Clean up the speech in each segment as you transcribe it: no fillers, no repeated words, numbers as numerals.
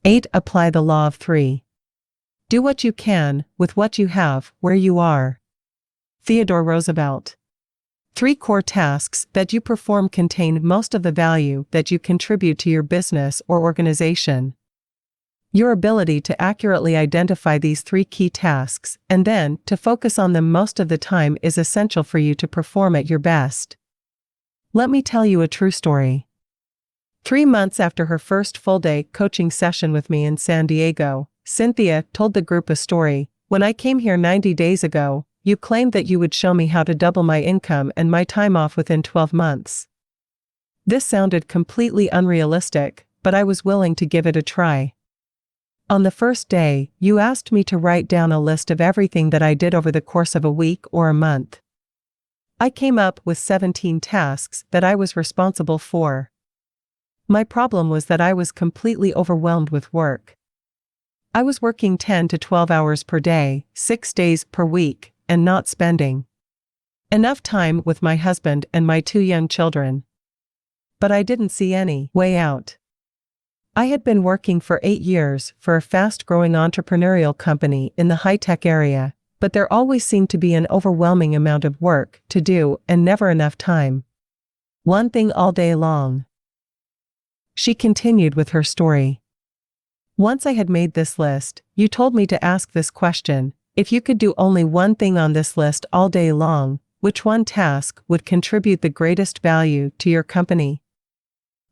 8. Apply the law of 3. Do what you can, with what you have, where you are. Theodore Roosevelt. 3 core tasks that you perform contain most of the value that you contribute to your business or organization. Your ability to accurately identify these 3 key tasks, and then to focus on them most of the time, is essential for you to perform at your best. Let me tell you a true story. 3 months after her first full-day coaching session with me in San Diego, Cynthia told the group a story. When I came here 90 days ago, you claimed that you would show me how to double my income and my time off within 12 months. This sounded completely unrealistic, but I was willing to give it a try. On the first day, you asked me to write down a list of everything that I did over the course of a week or a month. I came up with 17 tasks that I was responsible for. My problem was that I was completely overwhelmed with work. I was working 10 to 12 hours per day, 6 days per week, and not spending enough time with my husband and my 2 young children. But I didn't see any way out. I had been working for 8 years for a fast-growing entrepreneurial company in the high-tech area, but there always seemed to be an overwhelming amount of work to do and never enough time. One thing all day long. She continued with her story. Once I had made this list, you told me to ask this question: if you could do only one thing on this list all day long, which one task would contribute the greatest value to your company?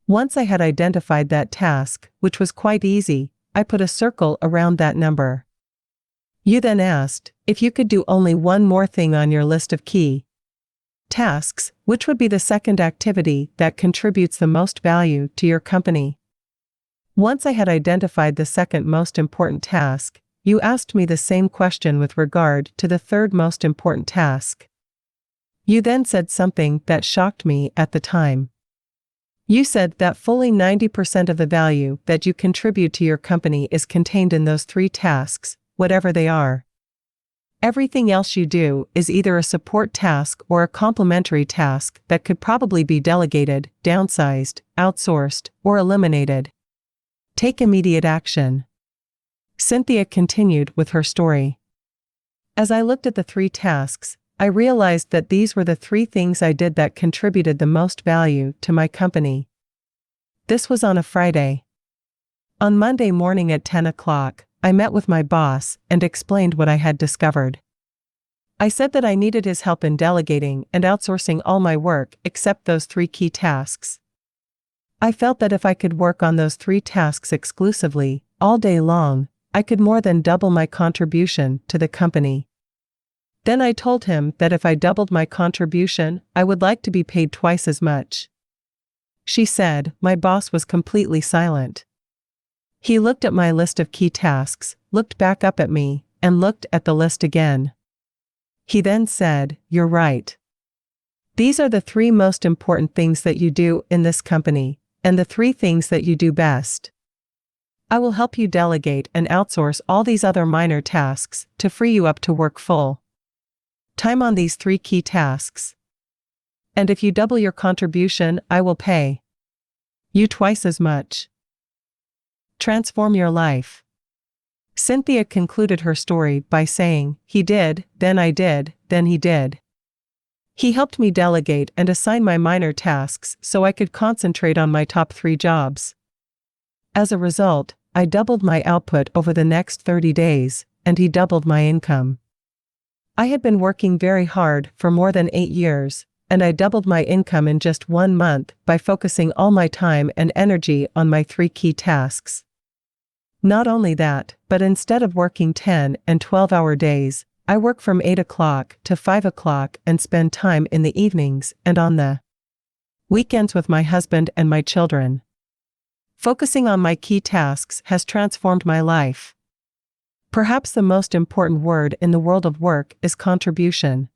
Once I had identified that task, which was quite easy, I put a circle around that number. You then asked, if you could do only one more thing on your list of key tasks, which would be the second activity that contributes the most value to your company? Once I had identified the second most important task, you asked me the same question with regard to the third most important task. You then said something that shocked me at the time. You said that fully 90% of the value that you contribute to your company is contained in those 3 tasks, whatever they are. Everything else you do is either a support task or a complementary task that could probably be delegated, downsized, outsourced, or eliminated. Take immediate action. Cynthia continued with her story. As I looked at the 3 tasks, I realized that these were the 3 things I did that contributed the most value to my company. This was on a Friday. On Monday morning at 10 o'clock, I met with my boss and explained what I had discovered. I said that I needed his help in delegating and outsourcing all my work except those 3 key tasks. I felt that if I could work on those 3 tasks exclusively, all day long, I could more than double my contribution to the company. Then I told him that if I doubled my contribution, I would like to be paid twice as much. She said. My boss was completely silent. He looked at my list of key tasks, looked back up at me, and looked at the list again. He then said, "You're right. These are the 3 most important things that you do in this company, and the 3 things that you do best. I will help you delegate and outsource all these other minor tasks to free you up to work full time on these 3 key tasks. And if you double your contribution, I will pay you twice as much. Transform your life." Cynthia concluded her story by saying, "He did, then I did, then he did. He helped me delegate and assign my minor tasks so I could concentrate on my top 3 jobs. As a result, I doubled my output over the next 30 days, and he doubled my income. I had been working very hard for more than 8 years, and I doubled my income in just 1 month by focusing all my time and energy on my 3 key tasks. Not only that, but instead of working 10 and 12-hour days, I work from 8 o'clock to 5 o'clock and spend time in the evenings and on the weekends with my husband and my children. Focusing on my key tasks has transformed my life. Perhaps the most important word in the world of work is contribution.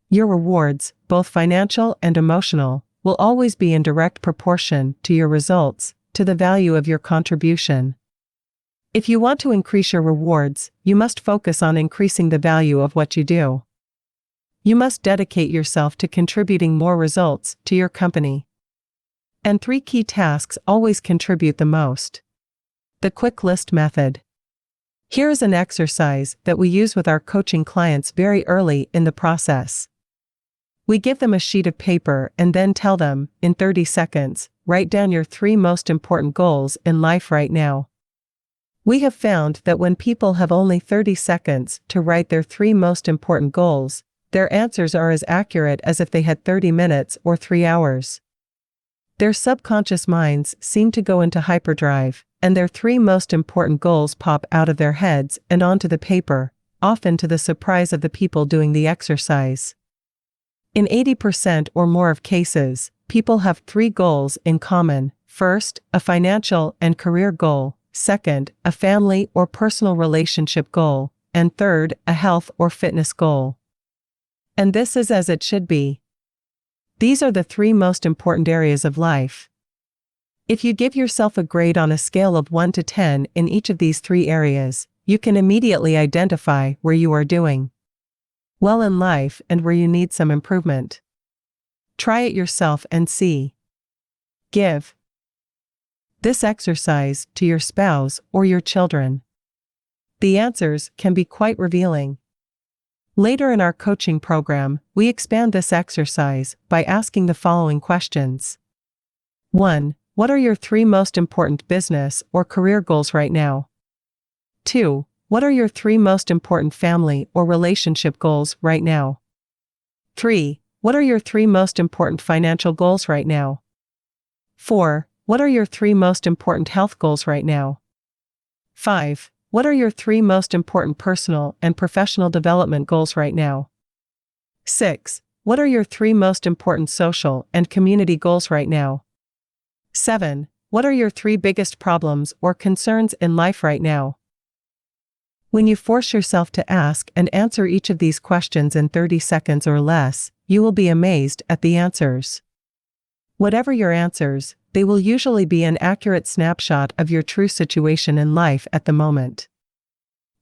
Your rewards, both financial and emotional, will always be in direct proportion to your results, to the value of your contribution. If you want to increase your rewards, you must focus on increasing the value of what you do. You must dedicate yourself to contributing more results to your company. And 3 key tasks always contribute the most. The quick list method. Here is an exercise that we use with our coaching clients very early in the process. We give them a sheet of paper and then tell them, in 30 seconds, write down your 3 most important goals in life right now. We have found that when people have only 30 seconds to write their 3 most important goals, their answers are as accurate as if they had 30 minutes or 3 hours. Their subconscious minds seem to go into hyperdrive, and their 3 most important goals pop out of their heads and onto the paper, often to the surprise of the people doing the exercise. In 80% or more of cases, people have 3 goals in common. First, a financial and career goal. Second, a family or personal relationship goal. And third, a health or fitness goal. And this is as it should be. These are the 3 most important areas of life. If you give yourself a grade on a scale of 1 to 10 in each of these 3 areas, you can immediately identify where you are doing well in life and where you need some improvement. Try it yourself and see. Give this exercise to your spouse or your children. The answers can be quite revealing. Later in our coaching program, we expand this exercise by asking the following questions. 1. What are your 3 most important business or career goals right now? 2. What are your 3 most important family or relationship goals right now? 3. What are your 3 most important financial goals right now? 4. What are your 3 most important health goals right now? 5. What are your 3 most important personal and professional development goals right now? 6. What are your 3 most important social and community goals right now? 7. What are your 3 biggest problems or concerns in life right now? When you force yourself to ask and answer each of these questions in 30 seconds or less, you will be amazed at the answers. Whatever your answers, they will usually be an accurate snapshot of your true situation in life at the moment.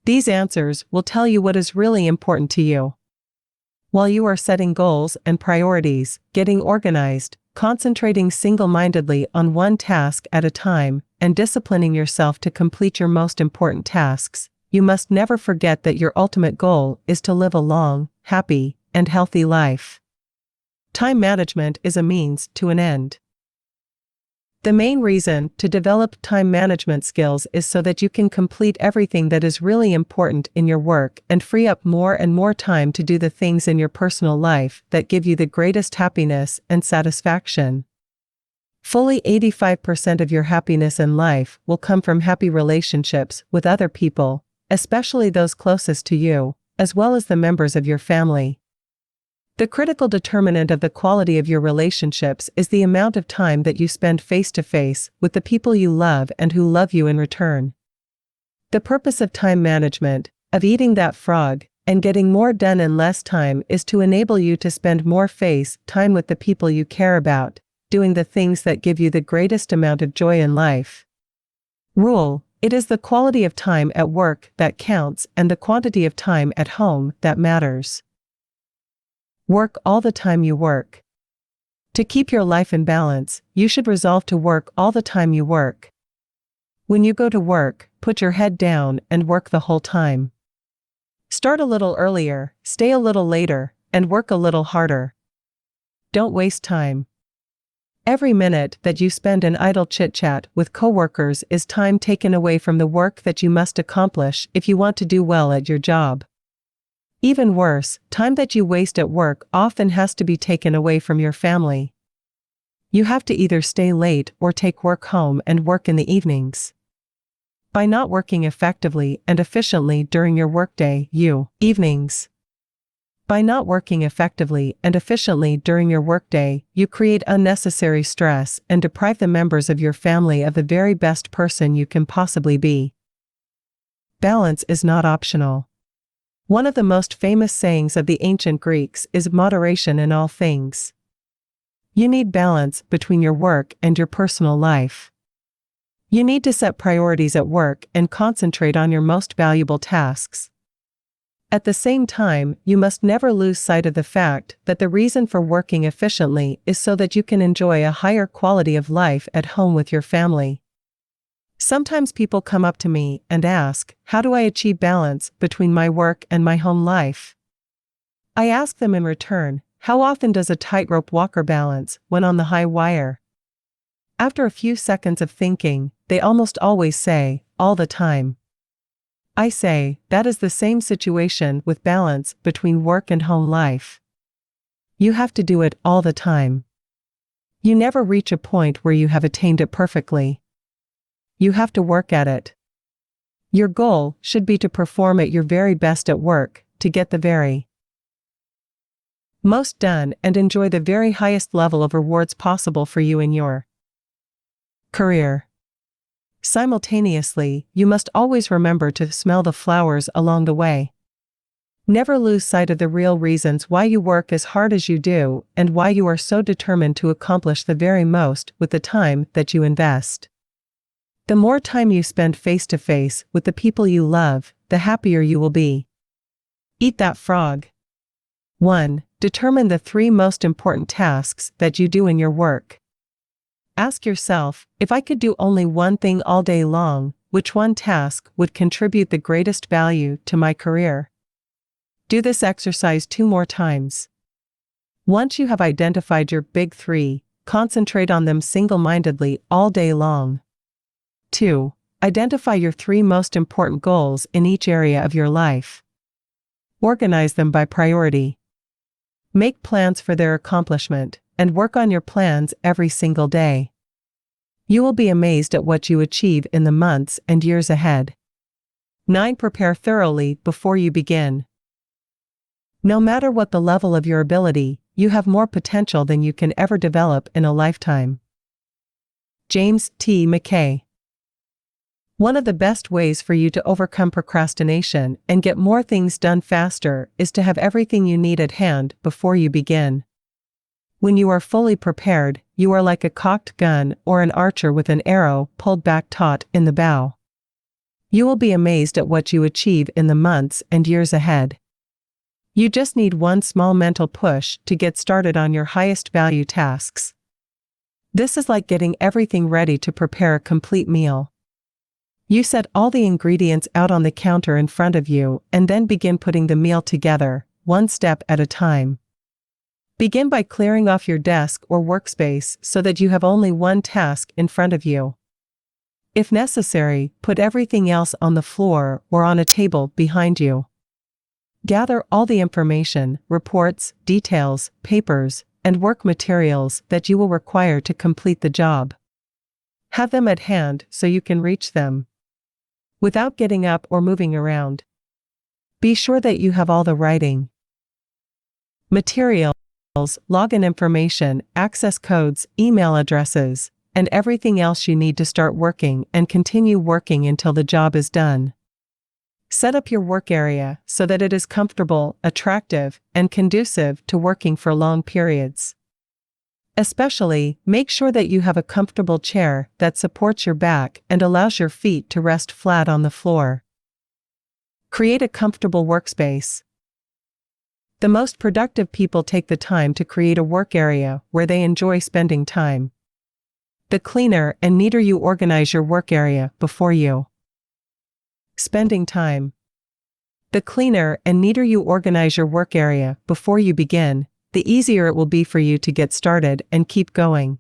These answers will tell you what is really important to you. While you are setting goals and priorities, getting organized, concentrating single-mindedly on one task at a time, and disciplining yourself to complete your most important tasks, you must never forget that your ultimate goal is to live a long, happy, and healthy life. Time management is a means to an end. The main reason to develop time management skills is so that you can complete everything that is really important in your work and free up more and more time to do the things in your personal life that give you the greatest happiness and satisfaction. Fully 85% of your happiness in life will come from happy relationships with other people, especially those closest to you, as well as the members of your family. The critical determinant of the quality of your relationships is the amount of time that you spend face-to-face with the people you love and who love you in return. The purpose of time management, of eating that frog, and getting more done in less time is to enable you to spend more face time with the people you care about, doing the things that give you the greatest amount of joy in life. Rule: it is the quality of time at work that counts and the quantity of time at home that matters. Work all the time you work. To keep your life in balance, you should resolve to work all the time you work. When you go to work, put your head down and work the whole time. Start a little earlier, stay a little later, and work a little harder. Don't waste time. Every minute that you spend in idle chit-chat with coworkers is time taken away from the work that you must accomplish if you want to do well at your job. Even worse, time that you waste at work often has to be taken away from your family. You have to either stay late or take work home and work in the evenings. By not working effectively and efficiently during your workday, By not working effectively and efficiently during your workday, you create unnecessary stress and deprive the members of your family of the very best person you can possibly be. Balance is not optional. One of the most famous sayings of the ancient Greeks is moderation in all things. You need balance between your work and your personal life. You need to set priorities at work and concentrate on your most valuable tasks. At the same time, you must never lose sight of the fact that the reason for working efficiently is so that you can enjoy a higher quality of life at home with your family. Sometimes people come up to me and ask, how do I achieve balance between my work and my home life? I ask them in return, how often does a tightrope walker balance when on the high wire? After a few seconds of thinking, they almost always say, all the time. I say, that is the same situation with balance between work and home life. You have to do it all the time. You never reach a point where you have attained it perfectly. You have to work at it. Your goal should be to perform at your very best at work, to get the very most done and enjoy the very highest level of rewards possible for you in your career. Simultaneously, you must always remember to smell the flowers along the way. Never lose sight of the real reasons why you work as hard as you do and why you are so determined to accomplish the very most with the time that you invest. The more time you spend face to face with the people you love, the happier you will be. Eat that frog. 1. Determine the 3 most important tasks that you do in your work. Ask yourself, if I could do only one thing all day long, which one task would contribute the greatest value to my career? Do this exercise 2 more times. Once you have identified your big 3, concentrate on them single-mindedly all day long. 2. Identify your 3 most important goals in each area of your life. Organize them by priority. Make plans for their accomplishment, and work on your plans every single day. You will be amazed at what you achieve in the months and years ahead. 9. Prepare thoroughly before you begin. No matter what the level of your ability, you have more potential than you can ever develop in a lifetime. James T. McKay. One of the best ways for you to overcome procrastination and get more things done faster is to have everything you need at hand before you begin. When you are fully prepared, you are like a cocked gun or an archer with an arrow pulled back taut in the bow. You will be amazed at what you achieve in the months and years ahead. You just need one small mental push to get started on your highest value tasks. This is like getting everything ready to prepare a complete meal. You set all the ingredients out on the counter in front of you and then begin putting the meal together, one step at a time. Begin by clearing off your desk or workspace so that you have only one task in front of you. If necessary, put everything else on the floor or on a table behind you. Gather all the information, reports, details, papers, and work materials that you will require to complete the job. Have them at hand so you can reach them without getting up or moving around. Be sure that you have all the writing materials, login information, access codes, email addresses, and everything else you need to start working and continue working until the job is done. Set up your work area so that it is comfortable, attractive, and conducive to working for long periods. Especially, make sure that you have a comfortable chair that supports your back and allows your feet to rest flat on the floor. Create a comfortable workspace. The most productive people take the time to create a work area where they enjoy spending time. The cleaner and neater you organize your work area before you spending time. The cleaner and neater you organize your work area before you begin, the easier it will be for you to get started and keep going.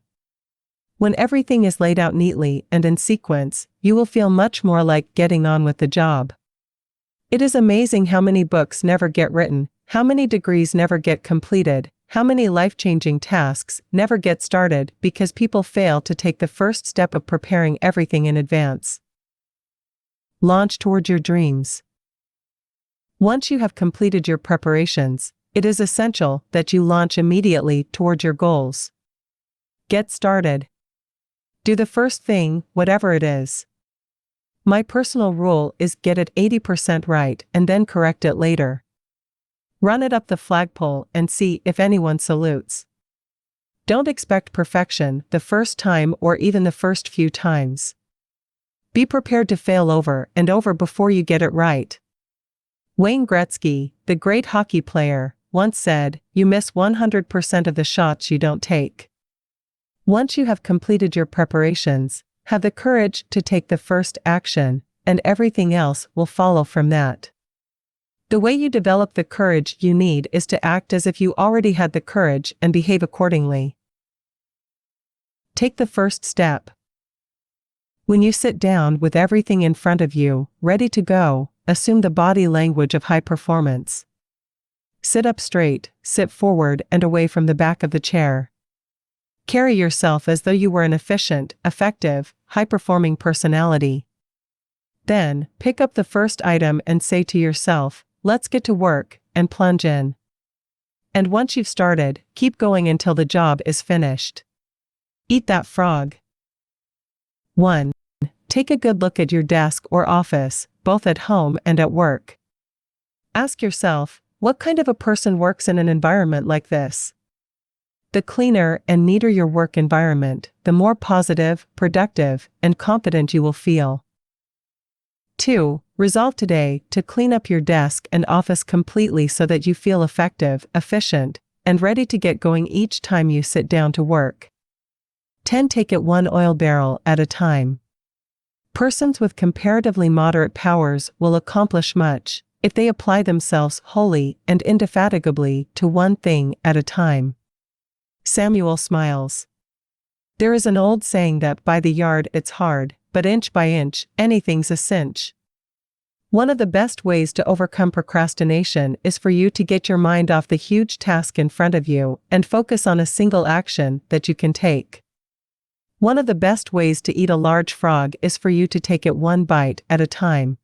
When everything is laid out neatly and in sequence, you will feel much more like getting on with the job. It is amazing how many books never get written, how many degrees never get completed, how many life-changing tasks never get started because people fail to take the first step of preparing everything in advance. Launch toward your dreams. Once you have completed your preparations, it is essential that you launch immediately toward your goals. Get started. Do the first thing, whatever it is. My personal rule is get it 80% right and then correct it later. Run it up the flagpole and see if anyone salutes. Don't expect perfection the first time or even the first few times. Be prepared to fail over and over before you get it right. Wayne Gretzky, the great hockey player, once said, "You miss 100% of the shots you don't take." Once you have completed your preparations, Have the courage to take the first action, and everything else will follow from that. The way you develop the courage you need is to act as if you already had the courage and behave accordingly. Take the first step. When you sit down with everything in front of you, ready to go, assume the body language of high performance. Sit up straight, sit forward and away from the back of the chair. Carry yourself as though you were an efficient, effective, high-performing personality. Then, pick up the first item and say to yourself, "Let's get to work," and plunge in. And once you've started, keep going until the job is finished. Eat that frog. 1. Take a good look at your desk or office, both at home and at work. Ask yourself, what kind of a person works in an environment like this? The cleaner and neater your work environment, the more positive, productive, and confident you will feel. 2. Resolve today to clean up your desk and office completely so that you feel effective, efficient, and ready to get going each time you sit down to work. 10. Take it one oil barrel at a time. Persons with comparatively moderate powers will accomplish much if they apply themselves wholly and indefatigably to one thing at a time. Samuel smiles. There is an old saying that by the yard it's hard, but inch by inch, anything's a cinch. One of the best ways to overcome procrastination is for you to get your mind off the huge task in front of you and focus on a single action that you can take. One of the best ways to eat a large frog is for you to take it one bite at a time.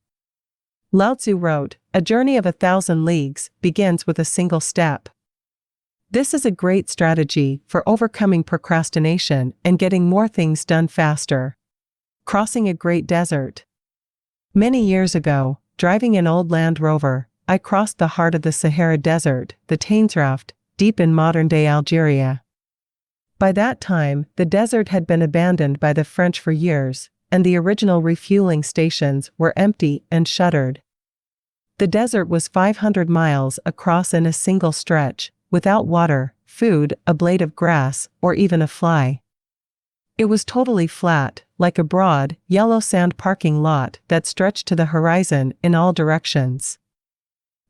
Lao Tzu wrote, "A journey of 1,000 leagues begins with a single step." This is a great strategy for overcoming procrastination and getting more things done faster. Crossing a great desert. Many years ago, driving an old Land Rover, I crossed the heart of the Sahara Desert, the Tanesraft, deep in modern-day Algeria. By that time, the desert had been abandoned by the French for years, and the original refueling stations were empty and shuttered. The desert was 500 miles across in a single stretch, without water, food, a blade of grass, or even a fly. It was totally flat, like a broad, yellow sand parking lot that stretched to the horizon in all directions.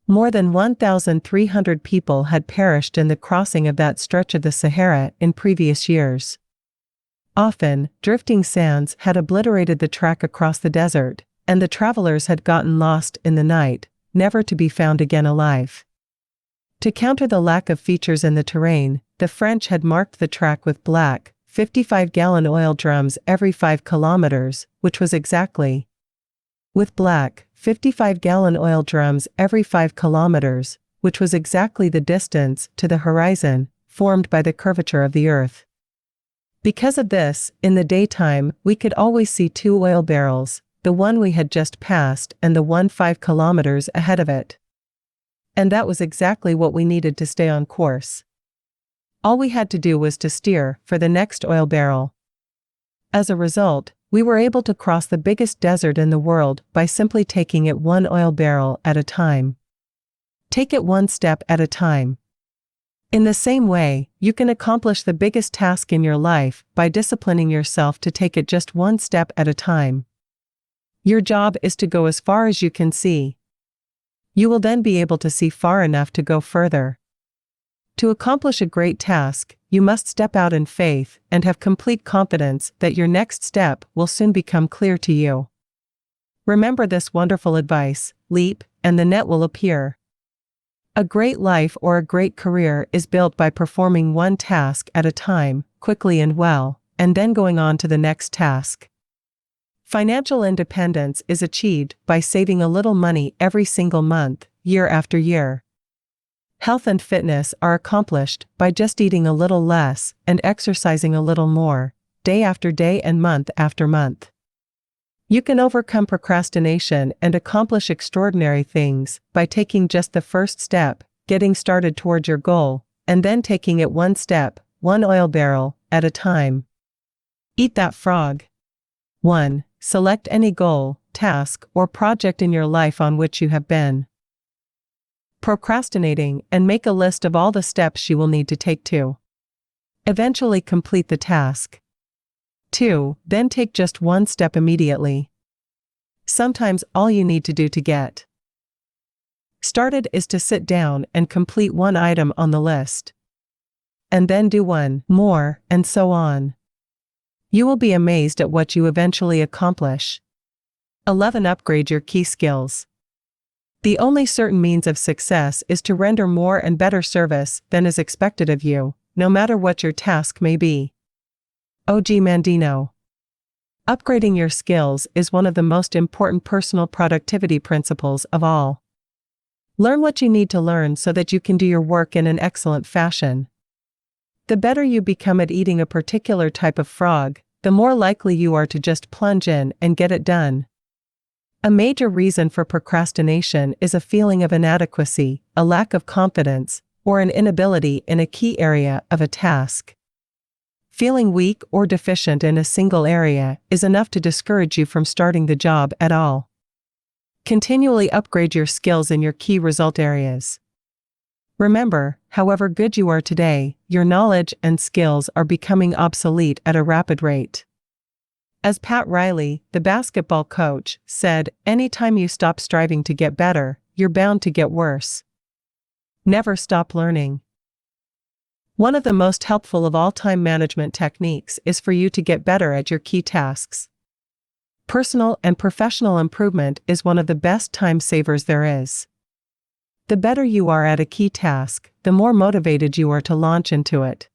More than 1,300 people had perished in the crossing of that stretch of the Sahara in previous years. Often, drifting sands had obliterated the track across the desert, and the travelers had gotten lost in the night, never to be found again alive. To counter the lack of features in the terrain, the French had marked the track with black, 55-gallon oil drums every 5 kilometers, which was exactly. With black, 55-gallon oil drums every 5 kilometers, which was exactly the distance to the horizon, formed by the curvature of the earth. Because of this, in the daytime, we could always see 2 oil barrels, the one we had just passed and the one 5 kilometers ahead of it. And that was exactly what we needed to stay on course. All we had to do was to steer for the next oil barrel. As a result, we were able to cross the biggest desert in the world by simply taking it one oil barrel at a time. Take it one step at a time. In the same way, you can accomplish the biggest task in your life by disciplining yourself to take it just one step at a time. Your job is to go as far as you can see. You will then be able to see far enough to go further. To accomplish a great task, you must step out in faith and have complete confidence that your next step will soon become clear to you. Remember this wonderful advice: leap, and the net will appear. A great life or a great career is built by performing one task at a time, quickly and well, and then going on to the next task. Financial independence is achieved by saving a little money every single month, year after year. Health and fitness are accomplished by just eating a little less and exercising a little more, day after day and month after month. You can overcome procrastination and accomplish extraordinary things by taking just the first step, getting started toward your goal, and then taking it one step, one oil barrel, at a time. Eat that frog. 1. Select any goal, task, or project in your life on which you have been procrastinating and make a list of all the steps you will need to take to eventually complete the task. 2. Then take just one step immediately. Sometimes all you need to do to get started is to sit down and complete one item on the list. And then do one more, and so on. You will be amazed at what you eventually accomplish. 11. Upgrade your key skills. The only certain means of success is to render more and better service than is expected of you, no matter what your task may be. O.G. Mandino. Upgrading your skills is one of the most important personal productivity principles of all. Learn what you need to learn so that you can do your work in an excellent fashion. The better you become at eating a particular type of frog, the more likely you are to just plunge in and get it done. A major reason for procrastination is a feeling of inadequacy, a lack of confidence, or an inability in a key area of a task. Feeling weak or deficient in a single area is enough to discourage you from starting the job at all. Continually upgrade your skills in your key result areas. Remember, however good you are today, your knowledge and skills are becoming obsolete at a rapid rate. As Pat Riley, the basketball coach, said, anytime you stop striving to get better, you're bound to get worse. Never stop learning. One of the most helpful of all time management techniques is for you to get better at your key tasks. Personal and professional improvement is one of the best time savers there is. The better you are at a key task, the more motivated you are to launch into it.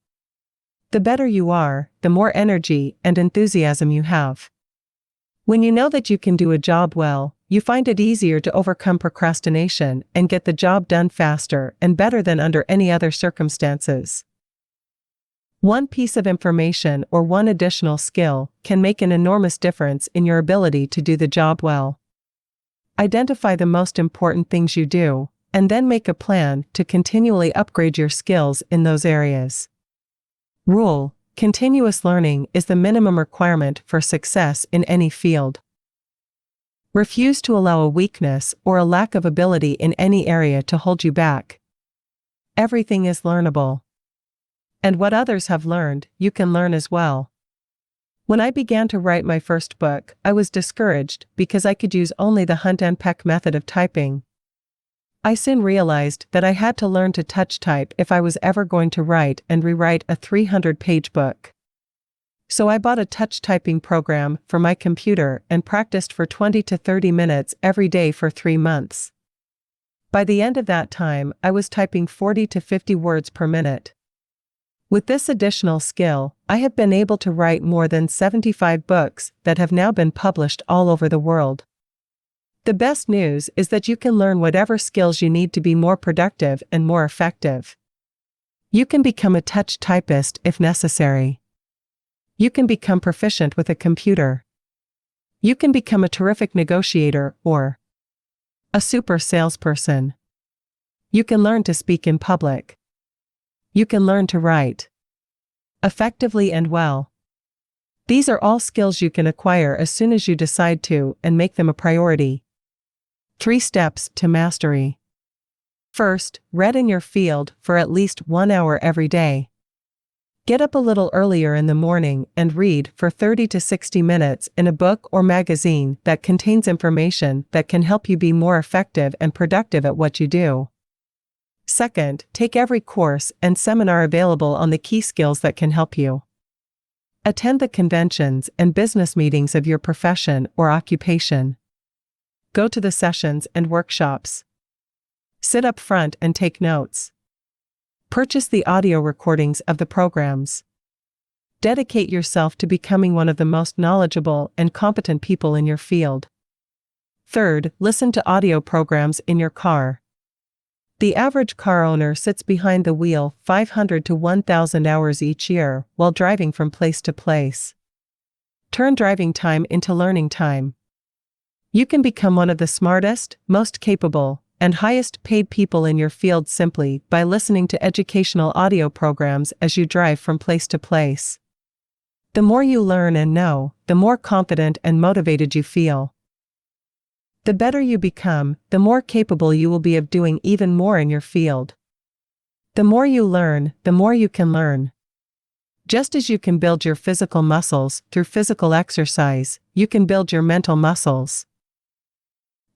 The better you are, the more energy and enthusiasm you have. When you know that you can do a job well, you find it easier to overcome procrastination and get the job done faster and better than under any other circumstances. One piece of information or one additional skill can make an enormous difference in your ability to do the job well. Identify the most important things you do, and then make a plan to continually upgrade your skills in those areas. Rule: continuous learning is the minimum requirement for success in any field. Refuse to allow a weakness or a lack of ability in any area to hold you back. Everything is learnable. And what others have learned, you can learn as well. When I began to write my first book, I was discouraged because I could use only the hunt and peck method of typing. I soon realized that I had to learn to touch type if I was ever going to write and rewrite a 300-page book. So I bought a touch typing program for my computer and practiced for 20 to 30 minutes every day for 3 months. By the end of that time, I was typing 40 to 50 words per minute. With this additional skill, I have been able to write more than 75 books that have now been published all over the world. The best news is that you can learn whatever skills you need to be more productive and more effective. You can become a touch typist if necessary. You can become proficient with a computer. You can become a terrific negotiator or a super salesperson. You can learn to speak in public. You can learn to write effectively and well. These are all skills you can acquire as soon as you decide to and make them a priority. 3 steps to mastery. First, read in your field for at least 1 hour every day. Get up a little earlier in the morning and read for 30 to 60 minutes in a book or magazine that contains information that can help you be more effective and productive at what you do. Second, take every course and seminar available on the key skills that can help you. Attend the conventions and business meetings of your profession or occupation. Go to the sessions and workshops. Sit up front and take notes. Purchase the audio recordings of the programs. Dedicate yourself to becoming one of the most knowledgeable and competent people in your field. Third, listen to audio programs in your car. The average car owner sits behind the wheel 500 to 1,000 hours each year while driving from place to place. Turn driving time into learning time. You can become one of the smartest, most capable, and highest paid people in your field simply by listening to educational audio programs as you drive from place to place. The more you learn and know, the more confident and motivated you feel. The better you become, the more capable you will be of doing even more in your field. The more you learn, the more you can learn. Just as you can build your physical muscles through physical exercise, you can build your mental muscles.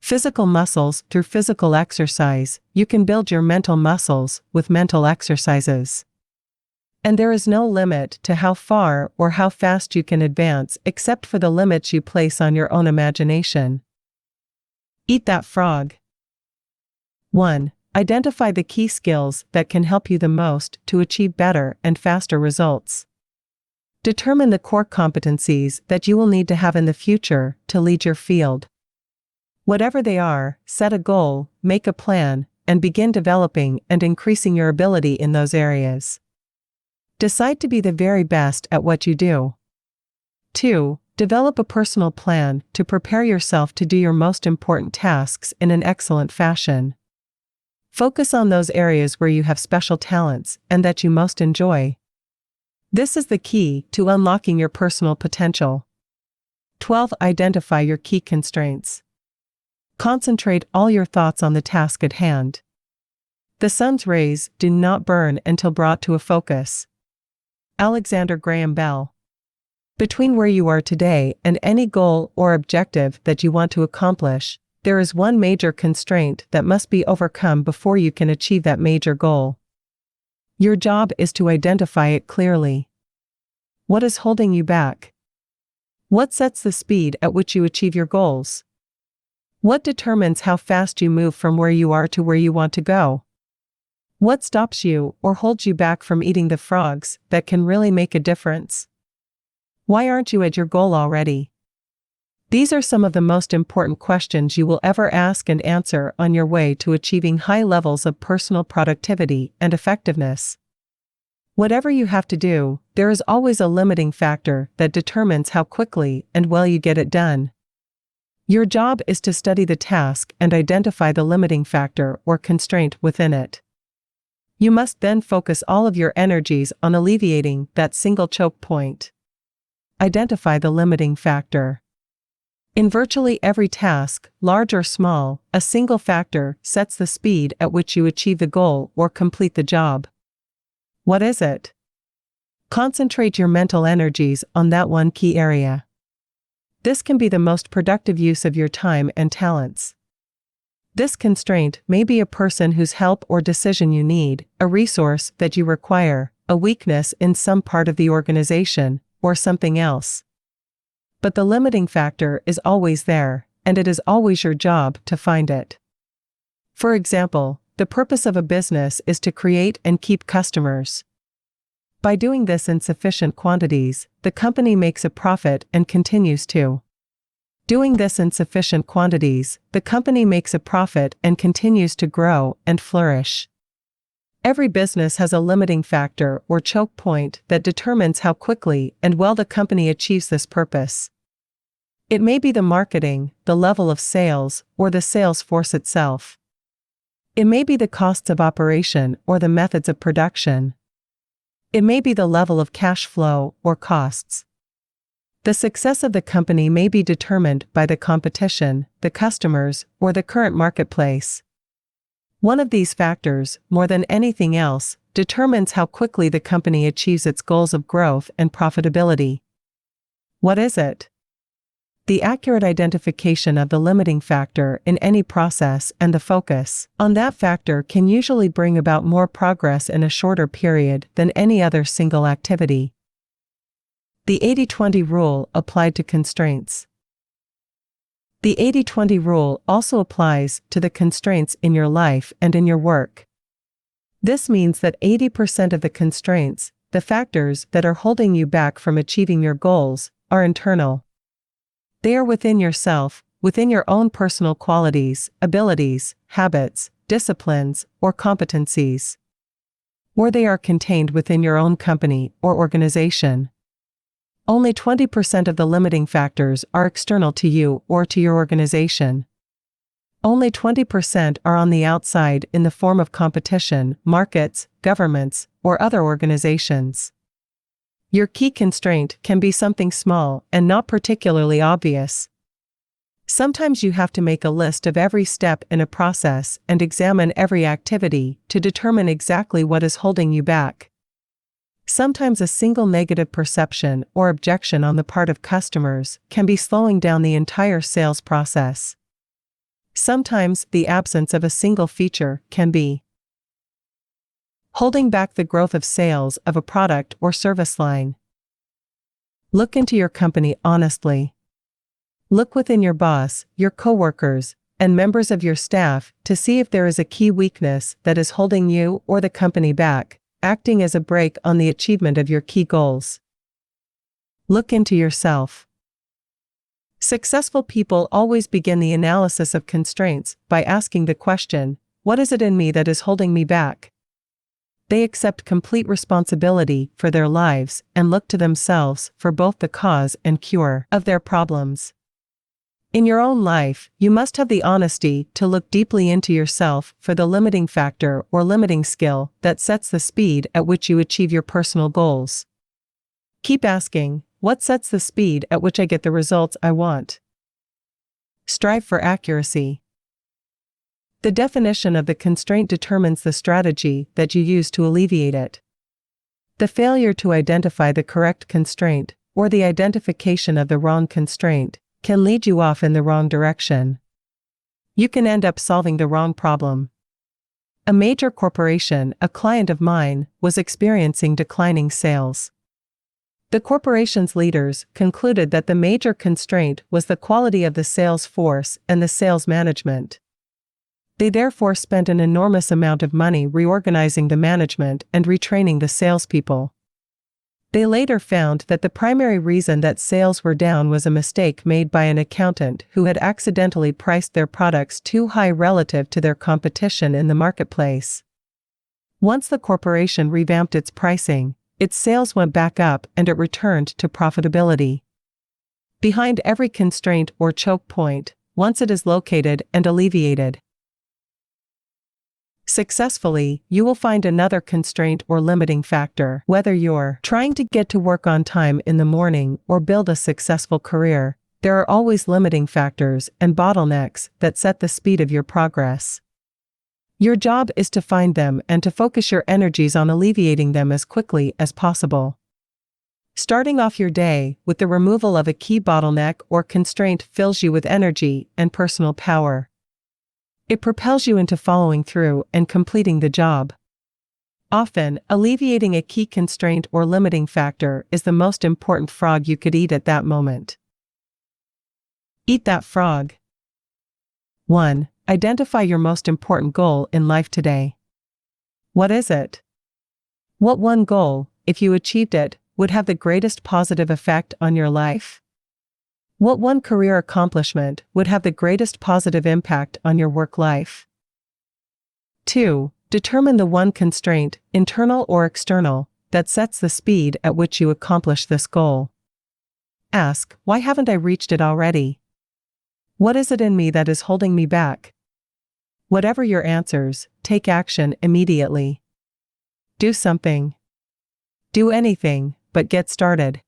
Physical muscles through physical exercise, you can build your mental muscles with mental exercises. And there is no limit to how far or how fast you can advance except for the limits you place on your own imagination. Eat that frog. 1. Identify the key skills that can help you the most to achieve better and faster results. Determine the core competencies that you will need to have in the future to lead your field. Whatever they are, set a goal, make a plan, and begin developing and increasing your ability in those areas. Decide to be the very best at what you do. 2. Develop a personal plan to prepare yourself to do your most important tasks in an excellent fashion. Focus on those areas where you have special talents and that you most enjoy. This is the key to unlocking your personal potential. 12. Identify your key constraints. Concentrate all your thoughts on the task at hand. The sun's rays do not burn until brought to a focus. Alexander Graham Bell. Between where you are today and any goal or objective that you want to accomplish, there is one major constraint that must be overcome before you can achieve that major goal. Your job is to identify it clearly. What is holding you back? What sets the speed at which you achieve your goals? What determines how fast you move from where you are to where you want to go? What stops you or holds you back from eating the frogs that can really make a difference? Why aren't you at your goal already? These are some of the most important questions you will ever ask and answer on your way to achieving high levels of personal productivity and effectiveness. Whatever you have to do, there is always a limiting factor that determines how quickly and well you get it done. Your job is to study the task and identify the limiting factor or constraint within it. You must then focus all of your energies on alleviating that single choke point. Identify the limiting factor. In virtually every task, large or small, a single factor sets the speed at which you achieve the goal or complete the job. What is it? Concentrate your mental energies on that one key area. This can be the most productive use of your time and talents. This constraint may be a person whose help or decision you need, a resource that you require, a weakness in some part of the organization, or something else. But the limiting factor is always there, and it is always your job to find it. For example, the purpose of a business is to create and keep customers. By doing this in sufficient quantities, the company makes a profit and continues to. Doing this in sufficient quantities, the company makes a profit and continues to grow and flourish. Every business has a limiting factor or choke point that determines how quickly and well the company achieves this purpose. It may be the marketing, the level of sales, or the sales force itself. It may be the costs of operation or the methods of production. It may be the level of cash flow or costs. The success of the company may be determined by the competition, the customers, or the current marketplace. One of these factors, more than anything else, determines how quickly the company achieves its goals of growth and profitability. What is it? The accurate identification of the limiting factor in any process and the focus on that factor can usually bring about more progress in a shorter period than any other single activity. The 80-20 rule applied to constraints. The 80-20 rule also applies to the constraints in your life and in your work. This means that 80% of the constraints, the factors that are holding you back from achieving your goals, are internal. They are within yourself, within your own personal qualities, abilities, habits, disciplines, or competencies. Or they are contained within your own company or organization. Only 20% of the limiting factors are external to you or to your organization. Only 20% are on the outside in the form of competition, markets, governments, or other organizations. Your key constraint can be something small and not particularly obvious. Sometimes you have to make a list of every step in a process and examine every activity to determine exactly what is holding you back. Sometimes a single negative perception or objection on the part of customers can be slowing down the entire sales process. Sometimes the absence of a single feature can be holding back the growth of sales of a product or service line. Look into your company honestly. Look within your boss, your coworkers, and members of your staff to see if there is a key weakness that is holding you or the company back, acting as a brake on the achievement of your key goals. Look into yourself. Successful people always begin the analysis of constraints by asking the question, what is it in me that is holding me back? They accept complete responsibility for their lives and look to themselves for both the cause and cure of their problems. In your own life, you must have the honesty to look deeply into yourself for the limiting factor or limiting skill that sets the speed at which you achieve your personal goals. Keep asking, what sets the speed at which I get the results I want? Strive for accuracy. The definition of the constraint determines the strategy that you use to alleviate it. The failure to identify the correct constraint, or the identification of the wrong constraint, can lead you off in the wrong direction. You can end up solving the wrong problem. A major corporation, a client of mine, was experiencing declining sales. The corporation's leaders concluded that the major constraint was the quality of the sales force and the sales management. They therefore spent an enormous amount of money reorganizing the management and retraining the salespeople. They later found that the primary reason that sales were down was a mistake made by an accountant who had accidentally priced their products too high relative to their competition in the marketplace. Once the corporation revamped its pricing, its sales went back up and it returned to profitability. Behind every constraint or choke point, once it is located and alleviated successfully, you will find another constraint or limiting factor. Whether you're trying to get to work on time in the morning or build a successful career, there are always limiting factors and bottlenecks that set the speed of your progress. Your job is to find them and to focus your energies on alleviating them as quickly as possible. Starting off your day with the removal of a key bottleneck or constraint fills you with energy and personal power. It propels you into following through and completing the job. Often, alleviating a key constraint or limiting factor is the most important frog you could eat at that moment. Eat that frog. 1. Identify your most important goal in life today. What is it? What one goal, if you achieved it, would have the greatest positive effect on your life? What one career accomplishment would have the greatest positive impact on your work life? 2. Determine the one constraint, internal or external, that sets the speed at which you accomplish this goal. Ask, why haven't I reached it already? What is it in me that is holding me back? Whatever your answers, take action immediately. Do something. Do anything, but get started.